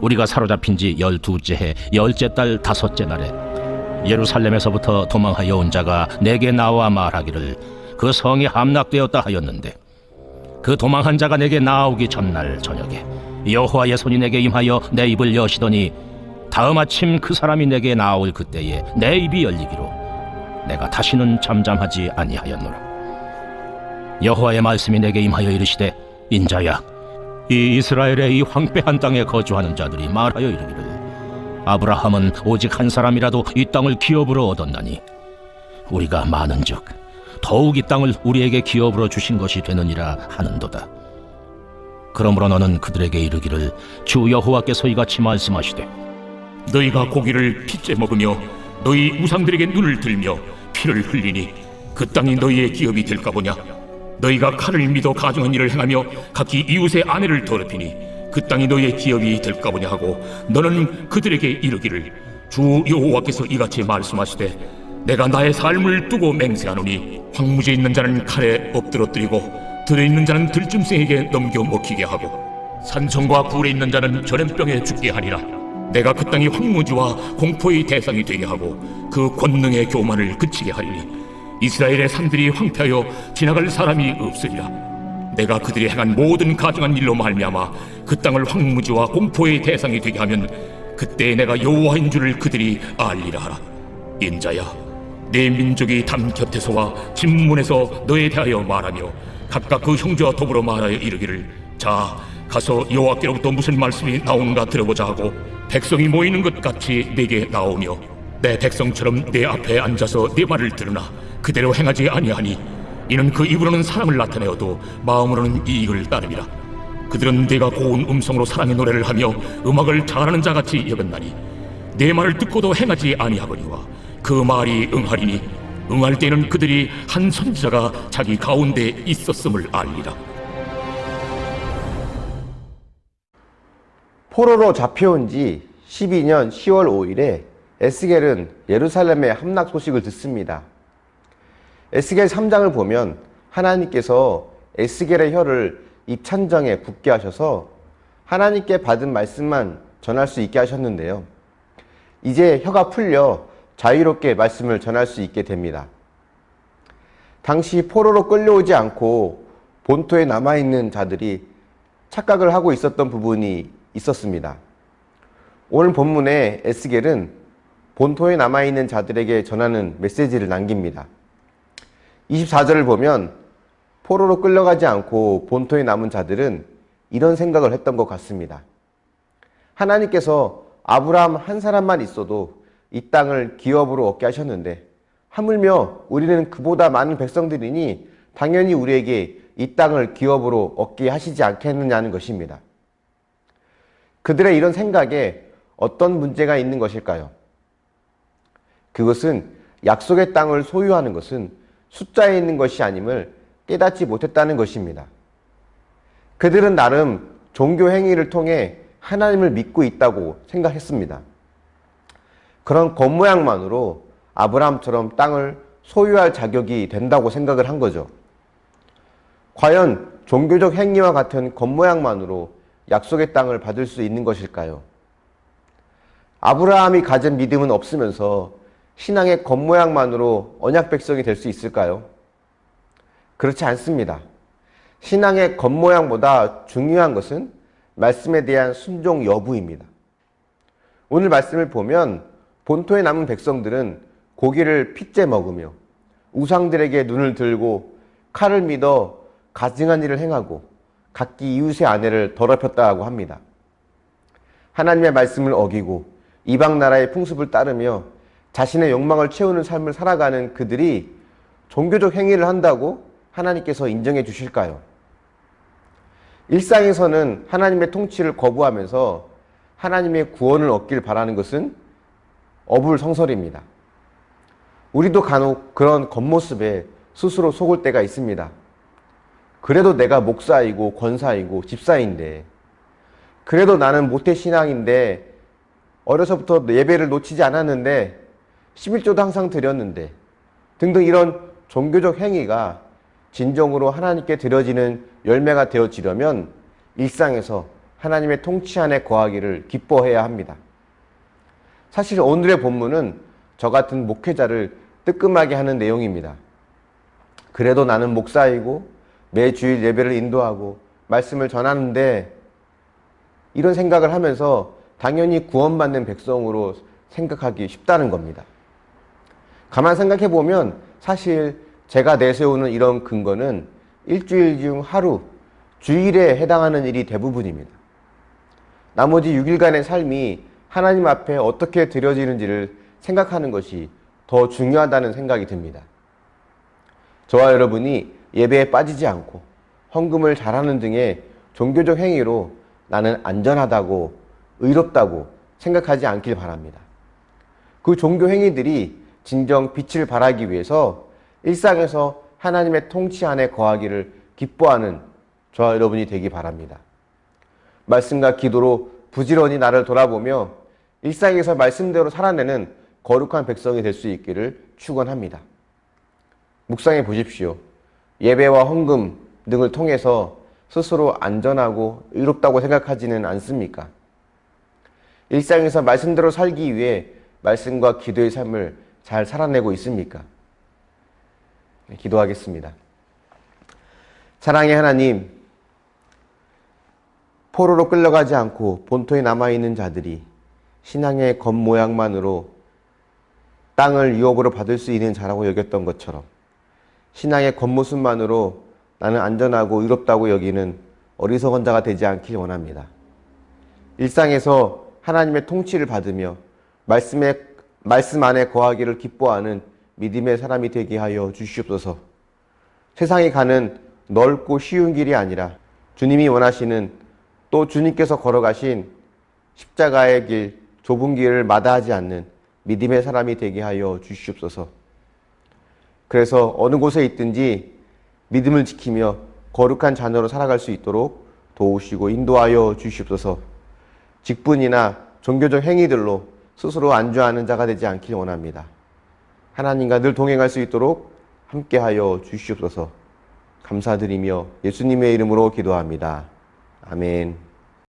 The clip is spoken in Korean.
우리가 사로잡힌 지 12째 해 10째 달 5째 날에 예루살렘에서부터 도망하여 온 자가 내게 나와 말하기를 그 성이 함락되었다 하였는데, 그 도망한 자가 내게 나오기 전날 저녁에 여호와의 손이 내게 임하여 내 입을 여시더니, 다음 아침 그 사람이 내게 나올 그때에 내 입이 열리기로 내가 다시는 잠잠하지 아니하였노라. 여호와의 말씀이 내게 임하여 이르시되, 인자야, 이 이스라엘의 이 황폐한 땅에 거주하는 자들이 말하여 이르기를, 아브라함은 오직 한 사람이라도 이 땅을 기업으로 얻었나니 우리가 많은즉 더욱 이 땅을 우리에게 기업으로 주신 것이 되느니라 하는도다. 그러므로 너는 그들에게 이르기를, 주 여호와께서 이같이 말씀하시되, 너희가 고기를 핏째 먹으며 너희 우상들에게 눈을 들며 피를 흘리니 그 땅이 너희의 기업이 될까 보냐. 너희가 칼을 믿어 가증한 일을 행하며 각기 이웃의 아내를 더럽히니 그 땅이 너희의 기업이 될까 보냐 하고, 너는 그들에게 이르기를, 주 여호와께서 이같이 말씀하시되, 내가 나의 삶을 두고 맹세하노니 황무지에 있는 자는 칼에 엎드러뜨리고 들에 있는 자는 들짐승에게 넘겨 먹히게 하고 산성과 굴에 있는 자는 전염병에 죽게 하리라. 내가 그 땅이 황무지와 공포의 대상이 되게 하고 그 권능의 교만을 그치게 하리니 이스라엘의 산들이 황폐하여 지나갈 사람이 없으리라. 내가 그들이 행한 모든 가증한 일로 말미암아 그 땅을 황무지와 공포의 대상이 되게 하면 그때 내가 여호와인 줄을 그들이 알리라 하라. 인자야, 내 민족이 담 곁에서와 진문에서 너에 대하여 말하며 각각 그 형제와 더불어 말하여 이르기를, 자, 가서 여호와께로부터 무슨 말씀이 나오는가 들어보자 하고 백성이 모이는 것 같이 내게 나오며 내 백성처럼 내 앞에 앉아서 내 말을 들으나 그대로 행하지 아니하니 이는 그 입으로는 사랑을 나타내어도 마음으로는 이익을 따름이라. 그들은 내가 고운 음성으로 사랑의 노래를 하며 음악을 잘하는 자같이 여겼나니 내 말을 듣고도 행하지 아니하거니와 그 말이 응하리니 응할 때는 그들이 한 선지자가 자기 가운데 있었음을 알리라. 포로로 잡혀온 지 12년 10월 5일에 에스겔은 예루살렘의 함락 소식을 듣습니다. 에스겔 3장을 보면 하나님께서 에스겔의 혀를 입찬정에 굳게 하셔서 하나님께 받은 말씀만 전할 수 있게 하셨는데요. 이제 혀가 풀려 자유롭게 말씀을 전할 수 있게 됩니다. 당시 포로로 끌려오지 않고 본토에 남아있는 자들이 착각을 하고 있었던 부분이 있었습니다. 오늘 본문에 에스겔은 본토에 남아있는 자들에게 전하는 메시지를 남깁니다. 24절을 보면 포로로 끌려가지 않고 본토에 남은 자들은 이런 생각을 했던 것 같습니다. 하나님께서 아브라함 한 사람만 있어도 이 땅을 기업으로 얻게 하셨는데 하물며 우리는 그보다 많은 백성들이니 당연히 우리에게 이 땅을 기업으로 얻게 하시지 않겠느냐는 것입니다. 그들의 이런 생각에 어떤 문제가 있는 것일까요? 그것은 약속의 땅을 소유하는 것은 숫자에 있는 것이 아님을 깨닫지 못했다는 것입니다. 그들은 나름 종교 행위를 통해 하나님을 믿고 있다고 생각했습니다. 그런 겉모양만으로 아브라함처럼 땅을 소유할 자격이 된다고 생각을 한 거죠. 과연 종교적 행위와 같은 겉모양만으로 약속의 땅을 받을 수 있는 것일까요? 아브라함이 가진 믿음은 없으면서 신앙의 겉모양만으로 언약 백성이 될 수 있을까요? 그렇지 않습니다. 신앙의 겉모양보다 중요한 것은 말씀에 대한 순종 여부입니다. 오늘 말씀을 보면 본토에 남은 백성들은 고기를 핏째 먹으며 우상들에게 눈을 들고 칼을 믿어 가증한 일을 행하고 각기 이웃의 아내를 더럽혔다고 합니다. 하나님의 말씀을 어기고 이방 나라의 풍습을 따르며 자신의 욕망을 채우는 삶을 살아가는 그들이 종교적 행위를 한다고 하나님께서 인정해 주실까요? 일상에서는 하나님의 통치를 거부하면서 하나님의 구원을 얻길 바라는 것은 어불성설입니다. 우리도 간혹 그런 겉모습에 스스로 속을 때가 있습니다. 그래도 내가 목사이고 권사이고 집사인데, 그래도 나는 모태신앙인데 어려서부터 예배를 놓치지 않았는데 11조도 항상 드렸는데 등등 이런 종교적 행위가 진정으로 하나님께 드려지는 열매가 되어지려면 일상에서 하나님의 통치 안에 거하기를 기뻐해야 합니다. 사실 오늘의 본문은 저 같은 목회자를 뜨끔하게 하는 내용입니다. 그래도 나는 목사이고 매 주일 예배를 인도하고 말씀을 전하는데, 이런 생각을 하면서 당연히 구원받는 백성으로 생각하기 쉽다는 겁니다. 가만 생각해 보면 사실 제가 내세우는 이런 근거는 일주일 중 하루, 주일에 해당하는 일이 대부분입니다. 나머지 6일간의 삶이 하나님 앞에 어떻게 드려지는지를 생각하는 것이 더 중요하다는 생각이 듭니다. 저와 여러분이 예배에 빠지지 않고 헌금을 잘하는 등의 종교적 행위로 나는 안전하다고, 의롭다고 생각하지 않길 바랍니다. 그 종교 행위들이 진정 빛을 발하기 위해서 일상에서 하나님의 통치 안에 거하기를 기뻐하는 저와 여러분이 되기 바랍니다. 말씀과 기도로 부지런히 나를 돌아보며 일상에서 말씀대로 살아내는 거룩한 백성이 될 수 있기를 축원합니다. 묵상해 보십시오. 예배와 헌금 등을 통해서 스스로 안전하고 의롭다고 생각하지는 않습니까? 일상에서 말씀대로 살기 위해 말씀과 기도의 삶을 잘 살아내고 있습니까? 기도하겠습니다. 사랑의 하나님, 포로로 끌려가지 않고 본토에 남아있는 자들이 신앙의 겉모양만으로 땅을 유업으로 받을 수 있는 자라고 여겼던 것처럼 신앙의 겉모습만으로 나는 안전하고 의롭다고 여기는 어리석은 자가 되지 않길 원합니다. 일상에서 하나님의 통치를 받으며 말씀 안에 거하기를 기뻐하는 믿음의 사람이 되게 하여 주시옵소서. 세상이 가는 넓고 쉬운 길이 아니라 주님이 원하시는, 또 주님께서 걸어가신 십자가의 길, 좁은 길을 마다하지 않는 믿음의 사람이 되게 하여 주시옵소서. 그래서 어느 곳에 있든지 믿음을 지키며 거룩한 자녀로 살아갈 수 있도록 도우시고 인도하여 주시옵소서. 직분이나 종교적 행위들로 스스로 안주하는 자가 되지 않길 원합니다. 하나님과 늘 동행할 수 있도록 함께하여 주시옵소서. 감사드리며 예수님의 이름으로 기도합니다. 아멘.